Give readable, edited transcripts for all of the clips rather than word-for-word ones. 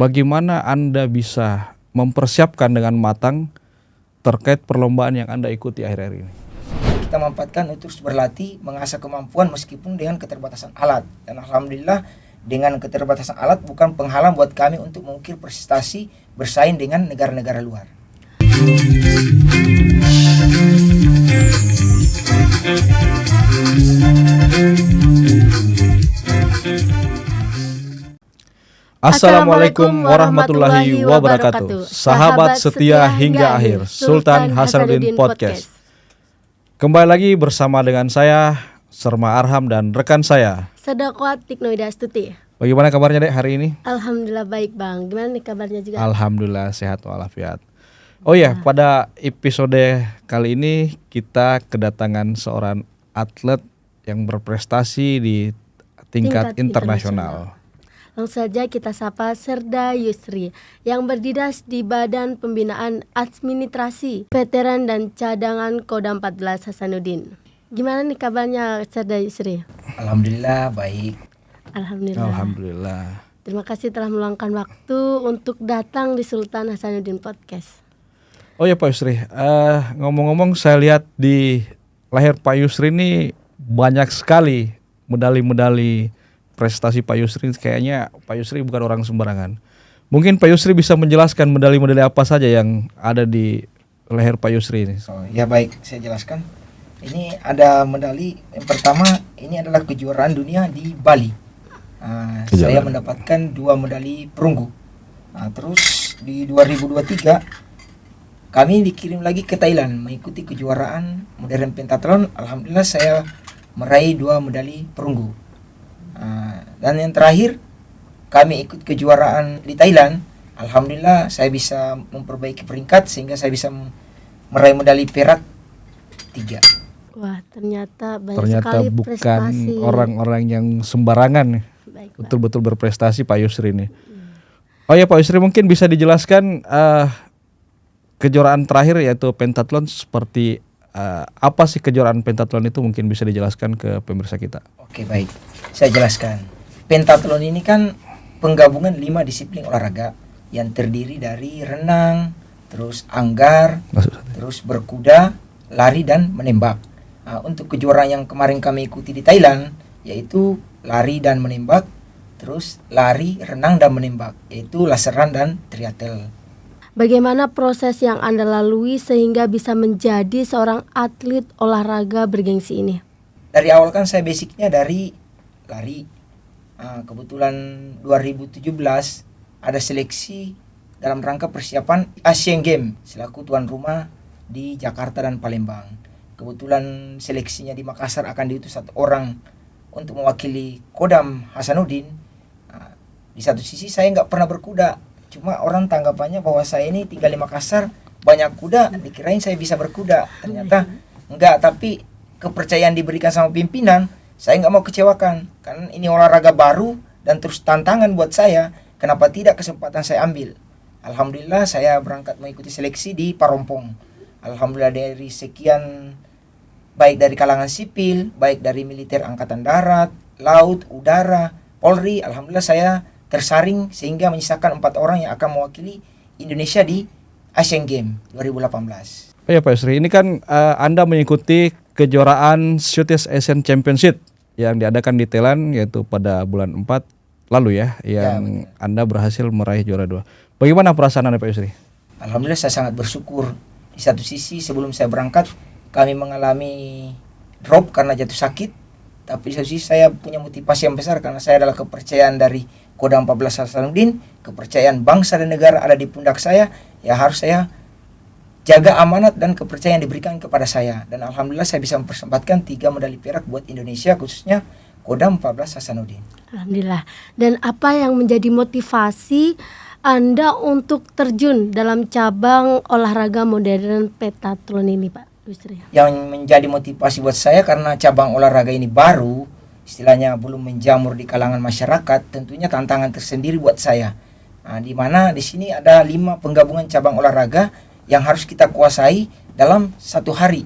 bagaimana Anda bisa mempersiapkan dengan matang terkait perlombaan yang Anda ikuti akhir-akhir ini? Kita memanfaatkan untuk berlatih, mengasah kemampuan meskipun dengan keterbatasan alat. Dan alhamdulillah dengan keterbatasan alat bukan penghalang buat kami untuk mengukir prestasi bersaing dengan negara-negara luar. Assalamualaikum warahmatullahi wabarakatuh. Sahabat setia hingga akhir, Sultan Hasanuddin Podcast. Kembali lagi bersama dengan saya, Serma Arham, dan rekan saya, Sedekot Tiknoida Astuti. Bagaimana kabarnya Dek hari ini? Alhamdulillah baik Bang. Gimana nih kabarnya juga? Alhamdulillah sehat walafiat. Oh ya, pada episode kali ini kita kedatangan seorang atlet yang berprestasi di tingkat internasional. Langsung saja kita sapa Serda Yusri yang berdinas di Badan Pembinaan Administrasi Veteran dan Cadangan Kodam 14 Hasanuddin. Gimana nih kabarnya Serda Yusri? Alhamdulillah baik. Alhamdulillah. Terima kasih telah meluangkan waktu untuk datang di Sultan Hasanuddin Podcast. Oh ya Pak Yusri, ngomong-ngomong saya lihat di leher Pak Yusri ini banyak sekali medali-medali prestasi Pak Yusri. Kayaknya Pak Yusri bukan orang sembarangan. Mungkin Pak Yusri bisa menjelaskan medali-medali apa saja yang ada di leher Pak Yusri ini. Oh, ya baik, saya jelaskan. Ini ada medali yang pertama, ini adalah kejuaraan dunia di Bali. Saya mendapatkan 2 medali perunggu. Terus di 2023 kami dikirim lagi ke Thailand mengikuti kejuaraan modern pentathlon. Alhamdulillah saya meraih 2 medali perunggu. Dan yang terakhir kami ikut kejuaraan di Thailand. Alhamdulillah saya bisa memperbaiki peringkat sehingga saya bisa meraih medali perak 3. Wah, ternyata sekali bukan prestasi. Orang-orang yang sembarangan. Baik, betul-betul berprestasi Pak Yusri ini. Oh ya Pak Yusri, mungkin bisa dijelaskan kejuaraan terakhir yaitu pentathlon seperti apa sih kejuaraan pentathlon itu, mungkin bisa dijelaskan ke pemirsa kita. Oke baik, saya jelaskan. Pentathlon ini kan penggabungan 5 disiplin olahraga yang terdiri dari renang, terus anggar, terus berkuda, lari dan menembak. Untuk kejuaraan yang kemarin kami ikuti di Thailand yaitu lari dan menembak, terus lari, renang dan menembak, yaitu laser run dan triathlon. Bagaimana proses yang Anda lalui sehingga bisa menjadi seorang atlet olahraga bergengsi ini? Dari awal kan saya basicnya dari lari. Kebetulan 2017 ada seleksi dalam rangka persiapan Asian Games selaku tuan rumah di Jakarta dan Palembang. Kebetulan seleksinya di Makassar akan diutus 1 orang untuk mewakili Kodam Hasanuddin. Di satu sisi saya nggak pernah berkuda, cuma orang tanggapannya bahwa saya ini tinggal di Makassar banyak kuda, dikirain saya bisa berkuda. Ternyata enggak, tapi kepercayaan diberikan sama pimpinan, saya nggak mau kecewakan, karena ini olahraga baru dan terus tantangan buat saya. Kenapa tidak kesempatan saya ambil? Alhamdulillah saya berangkat mengikuti seleksi di Parompong. Alhamdulillah dari sekian, baik dari kalangan sipil, baik dari militer angkatan darat, laut, udara, Polri, alhamdulillah saya tersaring sehingga menyisakan 4 orang yang akan mewakili Indonesia di Asian Games 2018. Oh ya Pak Yusri, ini kan Anda mengikuti kejuaraan Southeast Asian Championship yang diadakan di Thailand yaitu pada bulan 4 lalu ya, yang Anda berhasil meraih juara 2. Bagaimana perasaan Anda Pak Yusri? Alhamdulillah saya sangat bersyukur. Di satu sisi sebelum saya berangkat kami mengalami drop karena jatuh sakit, tapi di satu sisi saya punya motivasi yang besar karena saya adalah kepercayaan dari Kodam 14 Hasanuddin, kepercayaan bangsa dan negara ada di pundak saya, ya harus saya jaga amanat dan kepercayaan yang diberikan kepada saya. Dan alhamdulillah saya bisa mempersempatkan 3 medali perak buat Indonesia, khususnya Kodam 14 Hasanuddin. Alhamdulillah. Dan apa yang menjadi motivasi Anda untuk terjun dalam cabang olahraga modern pentathlon ini Pak Yusri? Yang menjadi motivasi buat saya karena cabang olahraga ini baru, istilahnya belum menjamur di kalangan masyarakat, tentunya tantangan tersendiri buat saya. Di mana di sini ada 5 penggabungan cabang olahraga yang harus kita kuasai dalam 1 hari.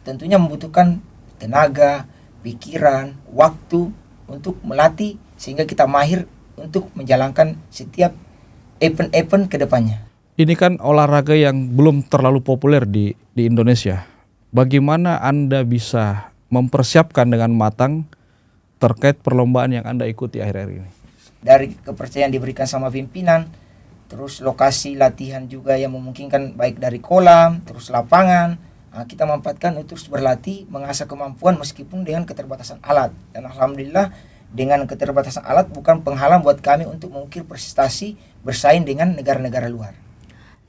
Tentunya membutuhkan tenaga, pikiran, waktu untuk melatih sehingga kita mahir untuk menjalankan setiap event-event ke depannya. Ini kan olahraga yang belum terlalu populer di Indonesia. Bagaimana Anda bisa mempersiapkan dengan matang terkait perlombaan yang Anda ikuti akhir-akhir ini? Dari kepercayaan diberikan sama pimpinan, terus lokasi latihan juga yang memungkinkan, baik dari kolam, terus lapangan. Kita manfaatkan untuk terus berlatih, mengasah kemampuan meskipun dengan keterbatasan alat. Dan alhamdulillah dengan keterbatasan alat bukan penghalang buat kami untuk mengukir prestasi bersaing dengan negara-negara luar.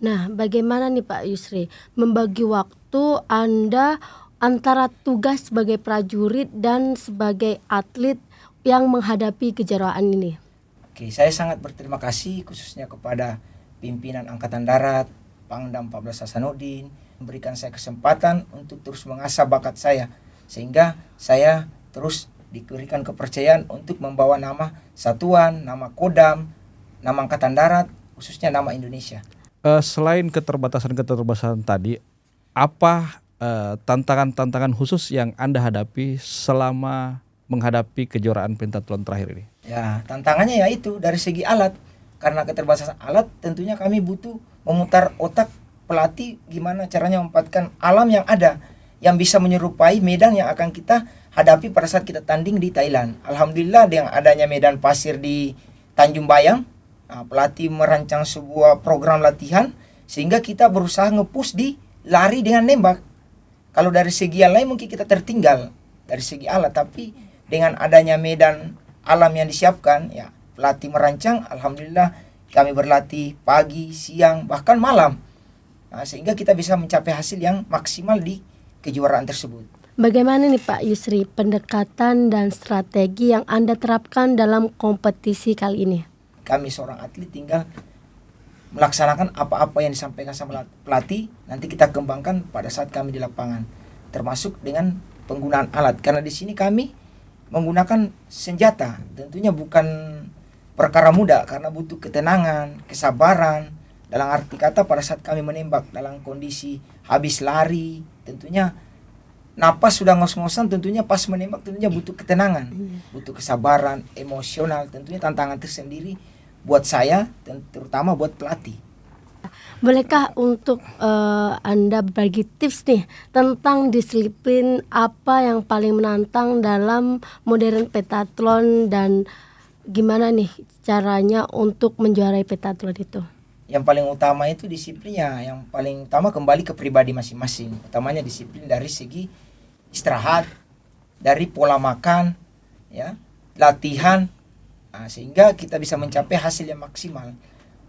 Nah, bagaimana nih Pak Yusri membagi waktu Anda antara tugas sebagai prajurit dan sebagai atlet yang menghadapi kejuaraan ini? Oke, saya sangat berterima kasih khususnya kepada pimpinan Angkatan Darat, Pangdam 14 Hasanuddin, memberikan saya kesempatan untuk terus mengasah bakat saya, sehingga saya terus diberikan kepercayaan untuk membawa nama satuan, nama Kodam, nama Angkatan Darat, khususnya nama Indonesia. Selain keterbatasan tadi, apa tantangan-tantangan khusus yang Anda hadapi selama menghadapi kejuaraan pentathlon terakhir ini? Ya, tantangannya yaitu dari segi alat. Karena keterbatasan alat, tentunya kami butuh memutar otak pelatih gimana caranya memanfaatkan alam yang ada, yang bisa menyerupai medan yang akan kita hadapi pada saat kita tanding di Thailand. Alhamdulillah dengan adanya medan pasir di Tanjung Bayang, pelatih merancang sebuah program latihan sehingga kita berusaha nge-push di lari dengan nembak. Kalau dari segi yang lain mungkin kita tertinggal dari segi alat, tapi dengan adanya medan alam yang disiapkan, ya pelatih merancang, alhamdulillah kami berlatih pagi, siang, bahkan malam. Sehingga kita bisa mencapai hasil yang maksimal di kejuaraan tersebut. Bagaimana nih Pak Yusri pendekatan dan strategi yang Anda terapkan dalam kompetisi kali ini? Kami seorang atlet tinggal melaksanakan apa-apa yang disampaikan sama pelatih, nanti kita kembangkan pada saat kami di lapangan, termasuk dengan penggunaan alat. Karena di sini kami menggunakan senjata, tentunya bukan perkara mudah karena butuh ketenangan, kesabaran. Dalam arti kata pada saat kami menembak dalam kondisi habis lari, tentunya napas sudah ngos-ngosan, tentunya pas menembak tentunya butuh ketenangan, butuh kesabaran, emosional, tentunya tantangan tersendiri buat saya dan terutama buat pelatih. Bolehkah untuk Anda berbagi tips nih tentang disiplin apa yang paling menantang dalam modern pentathlon dan gimana nih caranya untuk menjuarai pentathlon itu? Yang paling utama itu disiplinnya, yang paling utama kembali ke pribadi masing-masing. Utamanya disiplin dari segi istirahat, dari pola makan, ya, latihan, sehingga kita bisa mencapai hasil yang maksimal.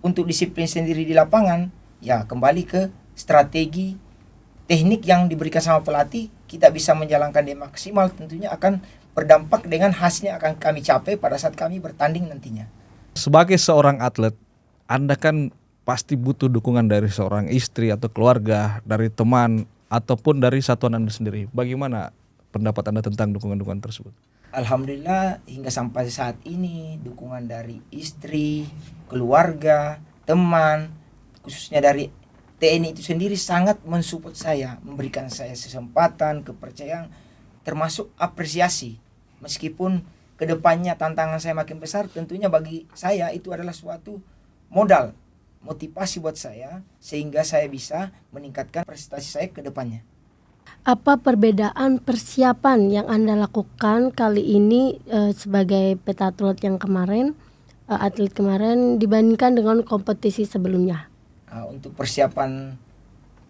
Untuk disiplin sendiri di lapangan, ya kembali ke strategi, teknik yang diberikan sama pelatih, kita bisa menjalankan dia maksimal, tentunya akan berdampak dengan hasilnya akan kami capai pada saat kami bertanding nantinya. Sebagai seorang atlet, Anda kan pasti butuh dukungan dari seorang istri atau keluarga, dari teman, ataupun dari satuan Anda sendiri. Bagaimana pendapat Anda tentang dukungan-dukungan tersebut? Alhamdulillah hingga sampai saat ini dukungan dari istri, keluarga, teman, khususnya dari TNI itu sendiri sangat mensupport saya, memberikan saya kesempatan, kepercayaan, termasuk apresiasi. Meskipun kedepannya tantangan saya makin besar, tentunya bagi saya itu adalah suatu modal, motivasi buat saya sehingga saya bisa meningkatkan prestasi saya ke depannya. Apa perbedaan persiapan yang Anda lakukan kali ini sebagai pentathlon yang kemarin, atlet kemarin dibandingkan dengan kompetisi sebelumnya? Untuk persiapan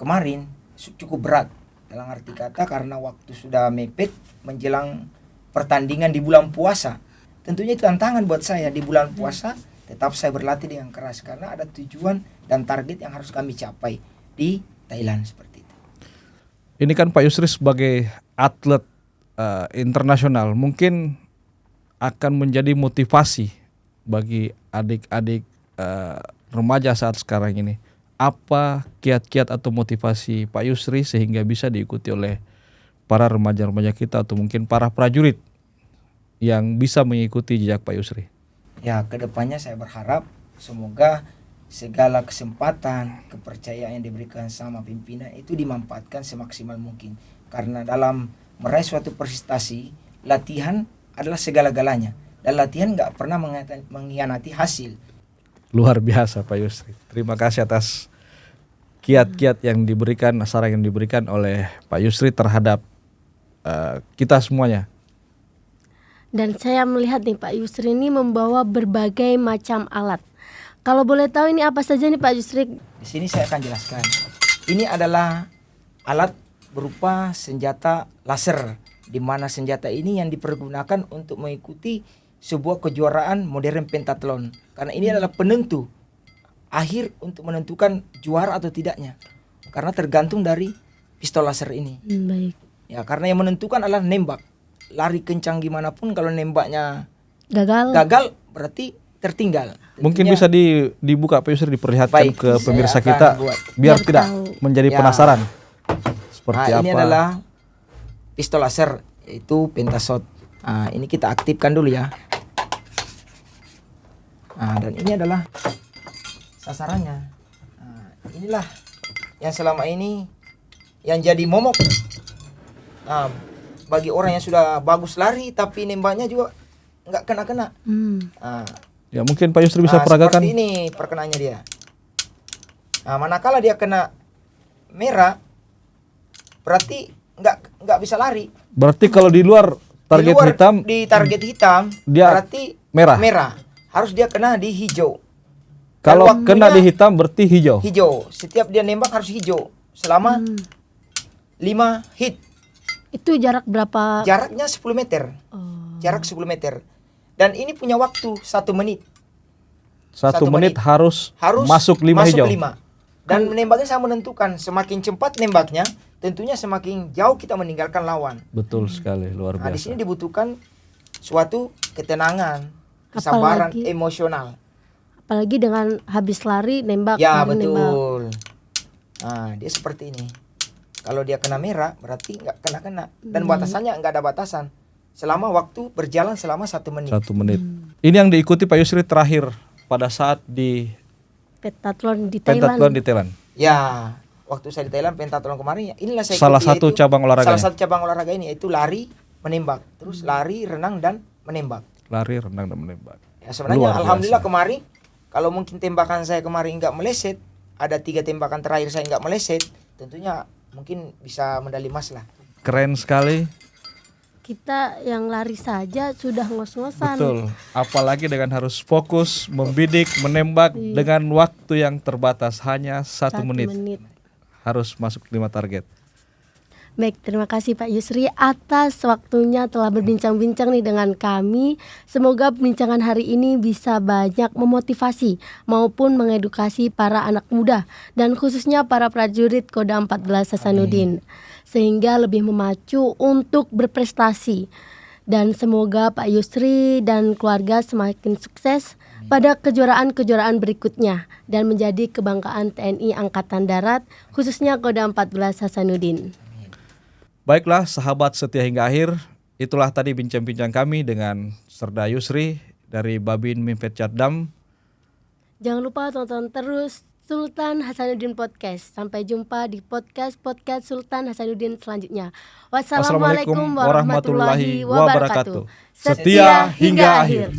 kemarin cukup berat dalam arti kata karena waktu sudah mepet menjelang pertandingan di bulan puasa. Tentunya itu tantangan buat saya di bulan puasa. Tetap saya berlatih dengan keras karena ada tujuan dan target yang harus kami capai di Thailand seperti itu. Ini kan Pak Yusri sebagai atlet internasional mungkin akan menjadi motivasi bagi adik-adik remaja saat sekarang ini. Apa kiat-kiat atau motivasi Pak Yusri sehingga bisa diikuti oleh para remaja-remaja kita atau mungkin para prajurit yang bisa mengikuti jejak Pak Yusri? Ya, kedepannya saya berharap semoga segala kesempatan, kepercayaan yang diberikan sama pimpinan itu dimanfaatkan semaksimal mungkin. Karena dalam meraih suatu prestasi, latihan adalah segala-galanya. Dan latihan nggak pernah mengkhianati hasil. Luar biasa Pak Yusri. Terima kasih atas kiat-kiat yang diberikan, saran yang diberikan oleh Pak Yusri terhadap kita semuanya. Dan saya melihat nih Pak Yusri ini membawa berbagai macam alat. Kalau boleh tahu ini apa saja nih Pak Yusri? Di sini saya akan jelaskan. Ini adalah alat berupa senjata laser, di mana senjata ini yang dipergunakan untuk mengikuti sebuah kejuaraan modern pentathlon. Karena ini adalah penentu akhir untuk menentukan juara atau tidaknya. Karena tergantung dari pistol laser ini. Baik. Ya, karena yang menentukan adalah nembak. Lari kencang gimana pun kalau nembaknya Gagal. berarti tertinggal. Mungkin Tentunya- bisa dibuka Pak Yusri, diperlihatkan Baik, ke saya pemirsa akan kita buat. biar Biar tidak tahu. menjadi Ya. penasaran seperti Nah, ini apa. adalah pistol laser, yaitu Pentashot. Nah, ini kita aktifkan dulu ya. Nah, dan ini adalah sasarannya. Nah, inilah yang selama ini yang jadi momok. Nah, bagi orang yang sudah bagus lari tapi nembaknya juga nggak kena-kena. Nah, Ya mungkin Pak Yusri bisa peragakan. seperti ini perkenaannya dia. Nah, manakala dia kena merah, berarti nggak bisa lari. Berarti kalau di luar target Di luar, hitam di target hitam dia berarti merah. Harus dia kena di hijau. Kalau Dan kena di waktunya hitam berarti hijau. hijau. Setiap dia nembak harus hijau selama 5 hit. Itu jarak berapa? Jaraknya 10 meter. Oh. Jarak 10 meter. Dan ini punya waktu 1 menit. 1 menit harus masuk 5 hijau. 5. Dan menembaknya saya menentukan semakin cepat nembaknya, tentunya semakin jauh kita meninggalkan lawan. Betul sekali, luar Nah, di biasa. sini dibutuhkan suatu ketenangan, kesabaran Apalagi- emosional. Apalagi dengan habis lari nembak. Ya, lari, nembak. betul. Nah, dia seperti ini. Kalau dia kena merah berarti nggak kena-kena. Dan batasannya nggak ada batasan. Selama waktu berjalan selama 1 menit. 1 menit. Ini yang diikuti Pak Yusri terakhir pada saat di Pentathlon di Thailand. pentathlon di Thailand. Ya, waktu saya di Thailand pentathlon kemarin ya, inilah saya Salah ikuti, satu yaitu cabang olahraganya. Salah satu cabang olahraga ini yaitu lari, menembak, terus lari, renang dan menembak. Lari, renang dan menembak. Ya, sebenarnya Luar alhamdulillah biasa. kemarin kalau mungkin tembakan saya kemarin nggak meleset, ada 3 tembakan terakhir saya nggak meleset, tentunya mungkin bisa medali emas lah. Keren sekali. Kita yang lari saja sudah ngos-ngosan. Betul. Apalagi dengan harus fokus, membidik, menembak dengan waktu yang terbatas hanya 1 menit. Harus masuk 5 target. Baik, terima kasih Pak Yusri atas waktunya telah berbincang-bincang nih dengan kami. Semoga perbincangan hari ini bisa banyak memotivasi maupun mengedukasi para anak muda dan khususnya para prajurit Kodam 14 Hasanuddin sehingga lebih memacu untuk berprestasi. Dan semoga Pak Yusri dan keluarga semakin sukses pada kejuaraan-kejuaraan berikutnya dan menjadi kebanggaan TNI Angkatan Darat khususnya Kodam 14 Hasanuddin. Baiklah sahabat setia hingga akhir, itulah tadi bincang-bincang kami dengan Serda Yusri dari Babin Mimfet Caddam. Jangan lupa tonton terus Sultan Hasanuddin Podcast. Sampai jumpa di podcast Sultan Hasanuddin selanjutnya. Wassalamualaikum warahmatullahi wabarakatuh. Setia hingga akhir.